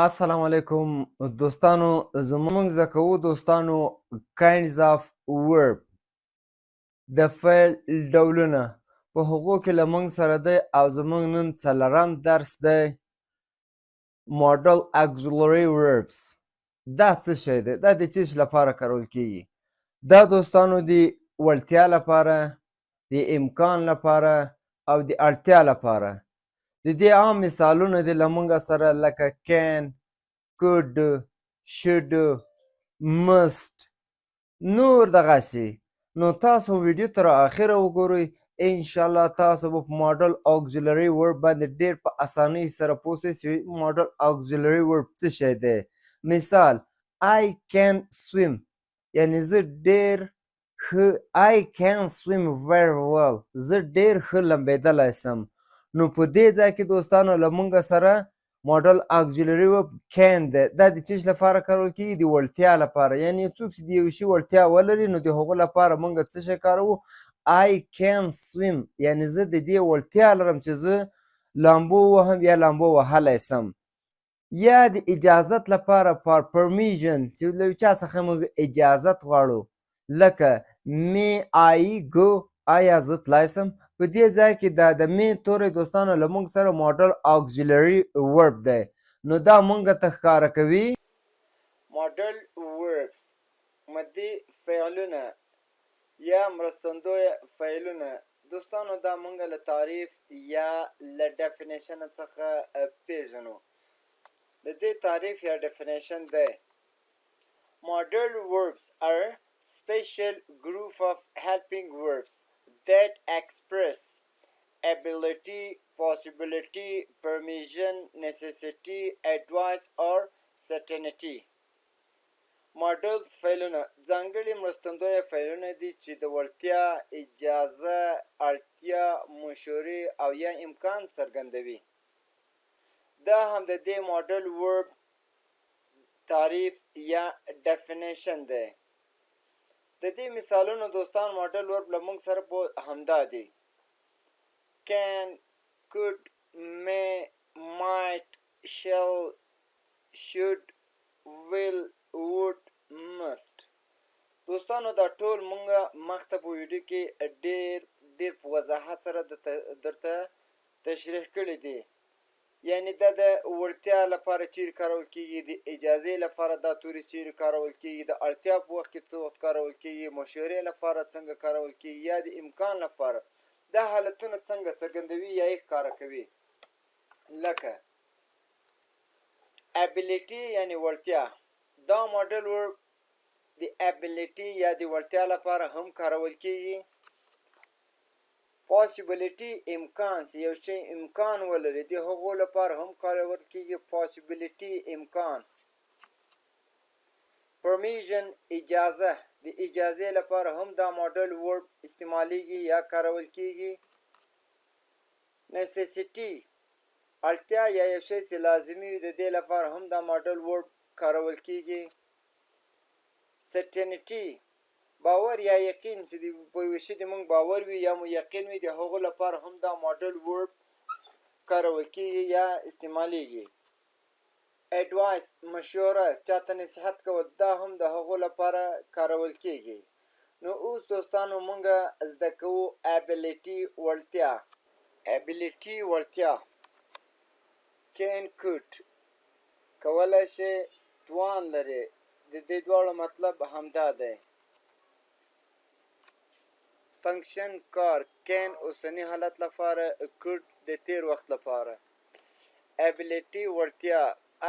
السلام علیکم دوستانو زموږ زده کوو دوستانو kinds of verb د فعل ډولونه په هغو کې له موږ سره دی او زموږ نن څلورم درس دی Modal auxiliary verbs دا څه شی دی؟ دا د څه شي لپاره کارول کیږي؟ دا دوستانو د وړتیا لپاره، د امکان لپاره او د اړتیا لپاره. د دې عام مثالونه دي له موږ سره لکه can could should must نور دغسې. نو تاسو ویډیو تر اخره وګورئ، انشاءالله تاسو به په ماډل auxiliary verb باندې ډېر په اسانۍ سره پوه شئ چې ماډل auxiliary verb څه شی دی. مثال I can swim یعنې زه ډېر ښه I can swim very well زه ډېر ښه لمبېدلی سم. نو په دې ځای کې دوستانو له موږ سره ماډل auxiliary verb can دی. دا د څه شي لپاره کارول کېږي؟ د وړتیا لپاره. یعنې څوک چې د یو شي وړتیا ولري نو د هغو لپاره موږ څه شی کاروو؟ I can swim یعنې زه د دې وړتیا لرم چې زه لامبو ووهم یا لامبو وهلی سم. یا د اجازت لپاره for permission چې له یو چا څخه موږ اجازت غواړو لکه may I go آیا زه تلی سم. په دې ځای کې دا د می توری دوستانو له موږ سره ماډل auxiliary verb دی. نو دا موږ ته ښکاره کوي ماډل verbs مدي فعلونه یا مرستندویه فعلونه. دوستانو دا موږ له تعریف یا له ډیفینیشن څخه پیژنو. د دې تعریف یا ډیفینیشن دی Modal verbs are special group of helping verbs that express ability, possibility, permission, necessity, advice or certainty. Modals فعلونه ځانګړي مرستندویه فعلونه دي چې د وړتیا، اجازه، اړتیا، مشورې او یا امکان څرګندوي. دا هم د دې ماډل ورب تعریف یا ډیفینیشن دی. د دې مثالونو دوستان ماډل ورب له موږ سره همدا دي can, could, may, might, shall, should, will, would, must. دوستانو دا ټول موږ مخته په ویډیو کې ډېر په وضاحت سره درته تشریح کړي دي. یعنی دا د وړتیا لپاره چیرې کارول کېږي، د اجازې لپاره دا توري چیرې کارول کېږي، د اړتیا په وخت کې څه وخت کارول کېږي، مشورې لپاره څنګه کارول کېږي، یا د امکان لپاره. دا حالتونه څنګه څرګندوي یا یې ښکاره کوي. لکه ابیلیټي یعنې وړتیا. دا ماډل ورب د ابیلیټي یا د وړتیا لپاره هم کارول کېږي. possibility امکان چې یو شی امکان ولري د هغو لپاره هم کارول کېږي possibility امکان. permission اجازه د اجازې لپاره هم دا ماډل ورب استعمالیږي یا کارول کېږي. necessity اړتیا یا یو شی چې لازمي وي د دې لپاره هم دا ماډل ورب کارول کېږي. certainty باور یا یقین چې په یوه شي د موږ باور وي یا مو یقین وي د هغو لپاره هم دا ماډل ورب کارول کېږي یا استعمالیږي. advice مشوره چاته نصیحت کول دا هم د هغو لپاره کارول کېږي. نو اوس دوستانو موږ زده کوو ابیلیټي وړتیا. ابیلیټي وړتیا can could کولی شي توان لري. د دې دواړو مطلب همدا دی. فنکشن کار can اوسنی حالت لپاره could د تیر وخت لپاره. ابیلیټي وړتیا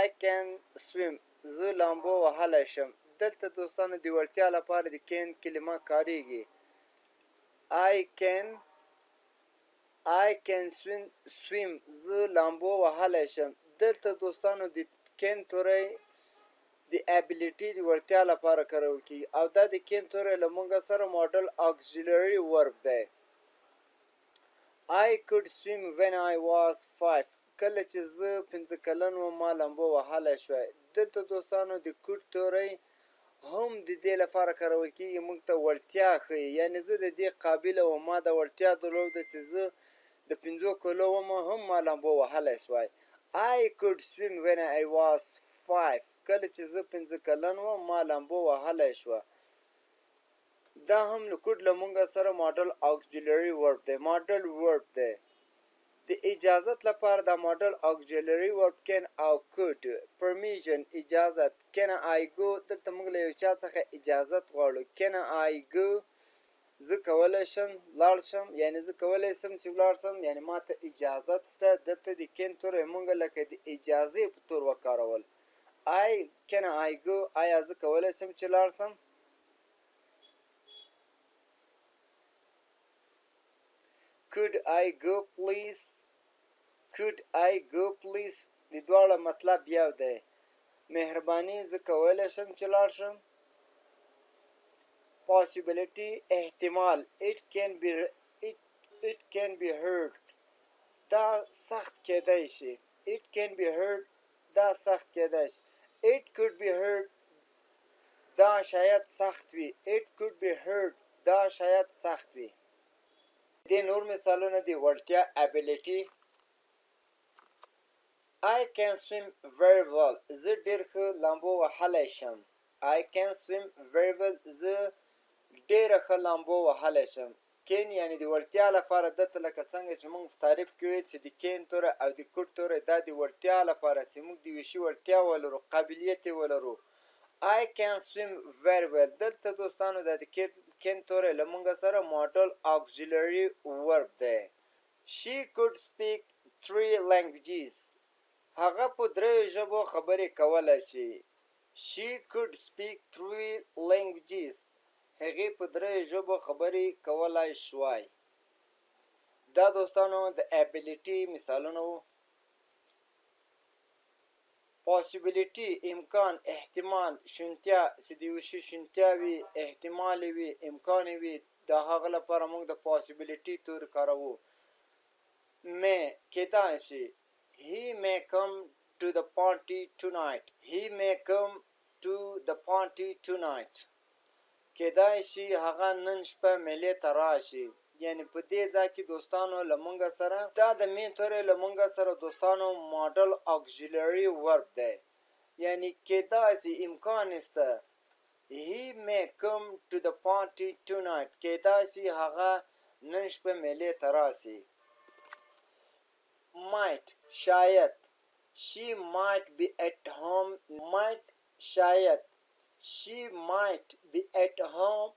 I can swim زه لامبو وهلی شم. دلته دوستانو د وړتیا لپاره د can کلمه کاریږي. I can swim زه لامبو وهلی شم. دلته دوستانو د can توری د ابیلیټي د وړتیا لپاره کارول کېږي او دا د can توری له موږ سره ماډل auxiliary verb دی. I could swim when I was 5 کله چې زه 5 کلن وم ما لامبو وهلی شوی. دلته دوستانو د could توری هم د دې لپاره کارول کېږي موږ ته وړتیا ښیي. یعنې زه د دې قابله وم، ما د وړتیا درلوده چې زه د 5 کلو وم هم ما لامبو وهلی شوی. I could swim when I was 5. کله چې زه 5 کلن وم ما لامبو وهلی شوه. دا هم له could له مونږ سره modal auxiliary verb دی. modal verb دی. د اجازت لپاره دا modal auxiliary verb can او could. permission اجازت. can I go دلته مونږ له یو چا څخه اجازت غواړو. can I go زه کولی شم لاړ شم، یعنی زه کولی شم چې ولاړ شم، یعنی ما ته اجازت شته. دلته د can توری مونږ لکه د اجازې په تور وکارول. can I go آیا زه کولی شم چې لاړ شم. could I go please. could I go please د دواړه مطلب یو دی. مهرباني زه کولی شم چې لاړ شم. possibility احتمال. it can be heard دا سخت کېدای شي. it can be heard دا سخت کېدای شي. it could be heard دا شاید سخت وي. it could be heard دا شاید سخت وي. دې نور مثالونه دي. وړتیا ability. I can swim very well زه ډېر ښه لامبو وهلی شم. I can swim very well زه ډېره ښه لامبو وهلی شم. can یعنی د وړتیا لپاره دلته لکه څنګه چې موږ په تعریف کې وایو چې د can توری او د could توری دا د وړتیا لپاره چې موږ د یوې شي وړتیا ولرو، قابلیت یې ولرو. I can swim very well دلته دوستانو دا د can توری له موږ سره modal auxiliary verb دی. she could speak 3 languages هغه په 3 ژبو خبرې کولی شي. she could speak 3 languages هغې په 3 ژبو خبرې کولی شوای. دا دوستانو د ability مثالونه وو. possibility امکان، احتمال، شونتیا چې د یو شي شونتیا وي، احتمال وي، امکان وي، د هغه لپاره موږ د possibility توری کاروو. may کېدای شي. he may come to the party tonight. he may come to the party tonight کېدای شي هغه نن شپه میلې ته راشي. یعنی په دې ځای کې دوستانو له موږ سره دا د می توری له موږ سره دوستانو modal auxiliary verb دی. یعنی کېدای شي امکان شته. he may come to the party tonight کېدای شي هغه نن شپه میلې ته راشي. might شاید. she might be at home. might شاید. she might be at home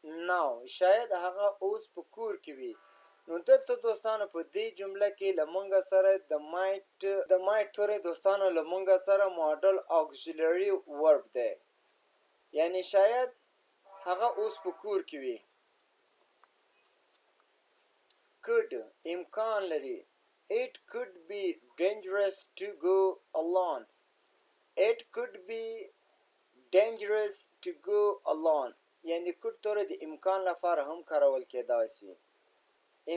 now شاید هغه اوس په کور کې وي. نو دلته دوستانو په دې جمله کې له موږ سره د might توری دوستانو له موږ سره modal auxiliary verb دی. یعنی شاید هغه اوس په کور کې وي. could امکان لري. it could be dangerous to go alone. it could be dangerous to go alone یعنی could توری د امکان لپاره هم کارول کېدای شي.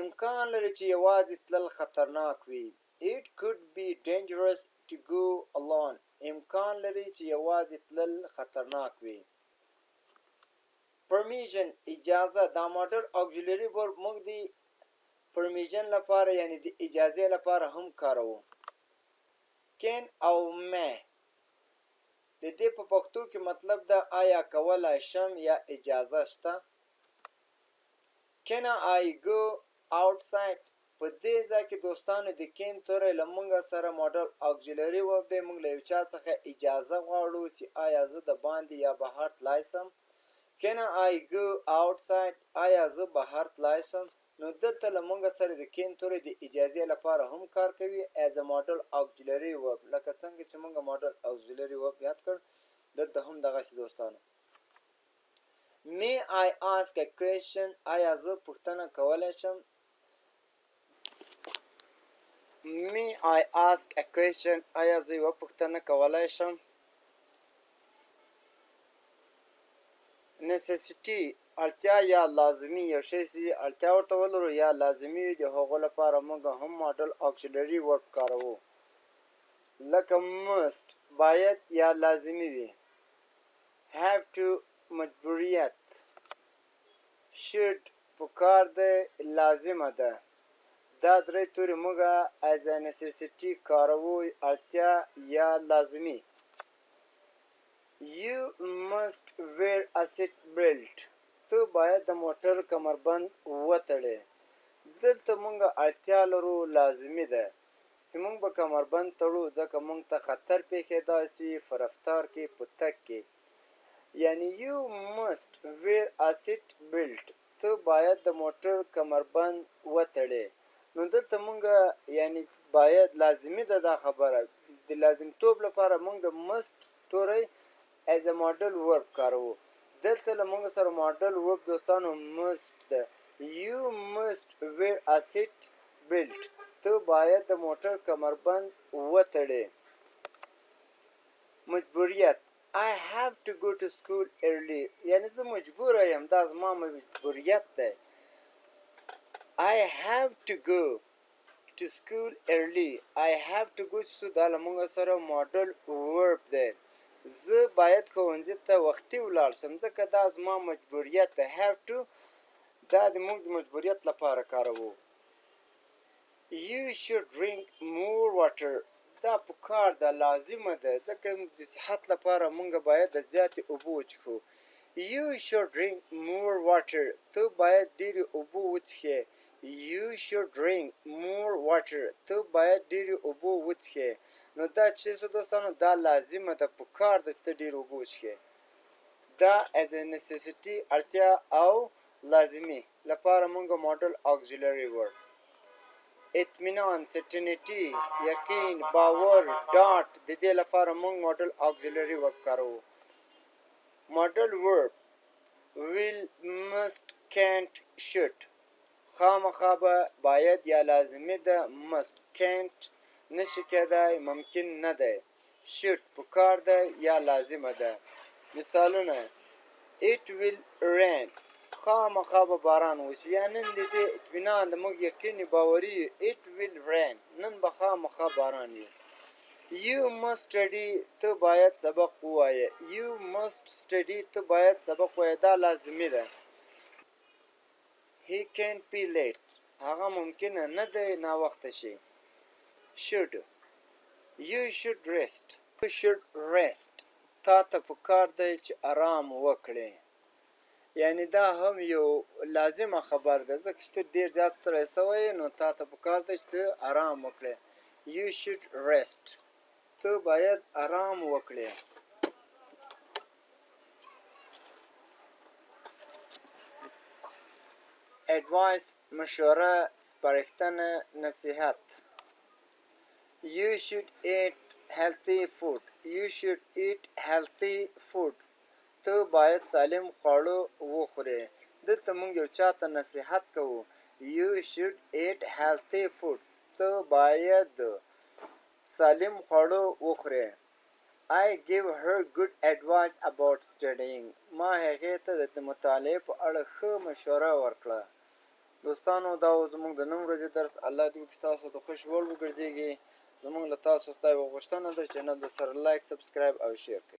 امکان لري چې یوازې تلل خطرناک وي. it could be dangerous to go alone امکان لري چې یوازې تلل خطرناک وي. permission اجازه. دا modal auxiliary verb موږ د permission لپاره یعنی د اجازې لپاره هم کاروو. can او may د دې په پښتو کې مطلب ده آیا کولای شم یا اجازه شته. can I go outside په دې ځای کې دوستانو د can توری له موږ سره modal auxiliary verb دی. موږ له یو چا څخه اجازه غواړو چې آیا زه د باندې یا بهر تلای شم. can I go outside آیا زه بهر تلای شم. نو دلته له موږ سره د can توری د اجازې لپاره هم کار کوي as a modal auxiliary verb. لکه څنګه چې موږ modal auxiliary verb یاد کړ دلته هم دغسې دوستانو. may I ask a question آیا زه پوښتنه کولی شم. may I ask a question آیا زه یوه پوښتنه کولی شم. necessity اړتیا یا لازمي. یو شی چې اړتیا ورته ولرو یا لازمي وي د هغو لپاره موږ هم modal auxiliary verb کاروو. لکه must باید یا لازمي وي. have to مجبوریت. should پکار ده لازمه ده. دا درې توري موږ as a necessity کاروو، اړتیا یا لازمي. You must wear a seat belt. ته باید د موټر کمربند وتړې. دلته موږ اړتیا لرو، لازمي ده چې موږ به کمربند تړو ځکه موږ ته خطر پیښیدای شي په رفتار کې، په تګ کې. یعنی you must wear a seat belt. ته باید د موټر کمربند وتړې. نو دلته موږ یعنی باید لازمي ده دا خبره. د لازمتوب لپاره موږ د must توری as a modal verb کاروو. دلته له موږ سره modal verb دوستانو must ده. You must wear a seat belt. ته باید د موټر کمربند وتړې. مجبوریت I have to go to school early. یعنی زه مجبوره یم، دا زما مجبوریت ده. I have to go to school early. I have to go چې دا له موږ سره modal verb ده. زه باید ښوونځي ته وختي ولاړ شم ځکه دا زما مجبوریت ده. have to دا د موږ د مجبوریت لپاره کاروو. You should drink more water. دا پکار ده، لازمه ده ځکه د صحت لپاره موږ باید د زیاتې اوبه وڅښو. You should drink more water. ته باید ډېرې اوبه وڅښې. You should drink more water. ته باید ډېرې اوبه وڅښې. نو دا چې څه دوستانو دا لازمه ده، پکار ده چې ته ډېرې اوبه وڅښې. دا as a necessity اړتیا او لازمي لپاره موږ modal auxiliary word. اطمینان، certainty، یقین، باور، ډاډ، د دې لپاره موږ modal auxiliary verb کاروو. modal verb will, must, can't, should. خامخا به، باید یا لازمي ده. must، can't نشي کېدای، ممکن نه دی. should پکار ده یا لازمه ده. مثالونه It will rain. خامخا به باران وشي. یا نن د دې اطمینان د موږ یقیني باوري It will rain. نن به خامخا باران وي. You must study. ته باید سبق ووایې. You must study. ته باید سبق ووایې. دا لازمي ده. He can't be late. هغه ممکنه نه دی ناوخته شي. should You should rest. You should rest. تا ته پکار دی چې آرام وکړې. یعنی دا هم یو لازمه خبر ده ځکه چې ته ډېر زیات ستړی شوی نو تا ته پکار دی چې ته آرام وکړې. You should rest. ته باید آرام وکړې. advice مشوره، سپارښتنه، نصیحت. You should eat healthy food. You should eat healthy food. ته باید سالم خواړه وخورې. دلته موږ یو چاته نصیحت کوو. You should eat healthy food. ته باید سالم خواړه وخورې. I give her good advice about studying. ما هغې ته د مطالعې په اړه ښه مشوره ورکړه. دوستانو دا و زموږ د نن ورځې درس. الله دې وکړي ستاسو د خوښ وړ وګرځېږي. زموږ له تاسو ستا یوه غوښتنه ده چې چینل د سره لایک، سبسکرایب او شیر کړئ.